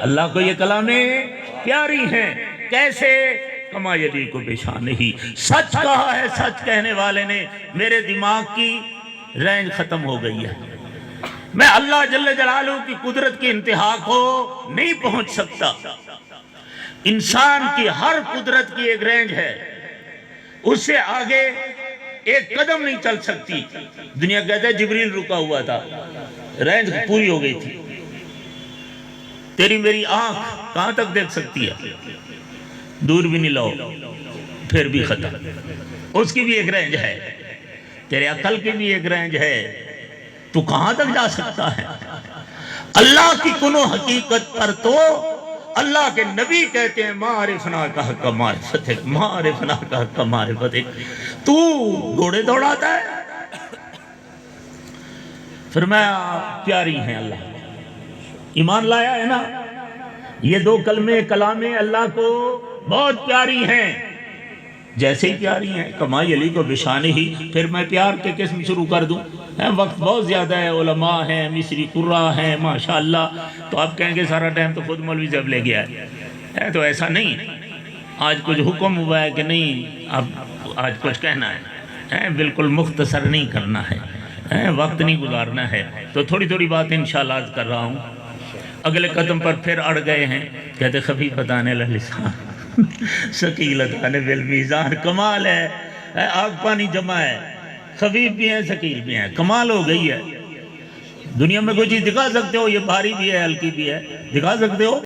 اللہ کو یہ کلامیں پیاری ہیں. کیسے؟ کما یلی کو بشان ہی. سچ کہا ہے سچ کہنے والے نے. میرے دماغ کی رینج ختم ہو گئی ہے. میں اللہ جل جلالہ کی قدرت کی انتہا کو نہیں پہنچ سکتا. انسان کی ہر قدرت کی ایک رینج ہے، اس سے آگے ایک قدم نہیں چل سکتی. دنیا کہتے ہیں جبریل رکا ہوا تھا، رینج پوری ہو گئی تھی. تیری میری آنکھ کہاں تک دیکھ سکتی ہے؟ دور بھی نہیں لاؤ پھر بھی ختم. اس کی بھی ایک رینج ہے. تیرے عقل کی بھی ایک رینج ہے. تو کہاں تک جا سکتا ہے؟ اللہ کی کنو حقیقت پر تو اللہ کے نبی کہتے ہیں معرفنا کا حق معرفت، معرفنا کا حق معرفت. تو گھوڑے دوڑاتا ہے. فرمایا پیاری ہیں اللہ. ایمان لایا ہے نا؟ یہ دو کلمے کلامیں اللہ کو بہت پیاری ہیں. جیسے ہی پیاری ہیں کما یلی کو بشان ہی. پھر میں پیار کے قسم شروع کر دوں. وقت بہت زیادہ ہے، علماء ہیں، مصری قراء ہیں ماشاءاللہ. تو آپ کہیں گے سارا ٹائم تو خود مولوی صاحب لے گیا ہے. تو ایسا نہیں. آج کچھ حکم ہوا ہے کہ نہیں اب آج کچھ کہنا ہے، بالکل مختصر نہیں کرنا ہے، وقت نہیں گزارنا ہے. تو تھوڑی تھوڑی بات انشاءاللہ عرض کر رہا ہوں. اگلے قدم پر پھر اڑ گئے ہیں. کہتے خفیفتان علی اللسان ثقیلتان بالمیزان. کمال ہے، آگ پانی جمع ہے، خفیف بھی ہیں ثقیل بھی ہیں. کمال ہو گئی ہے. دنیا میں کوئی چیز دکھا سکتے ہو یہ بھاری بھی ہے ہلکی بھی ہے؟ دکھا سکتے ہو؟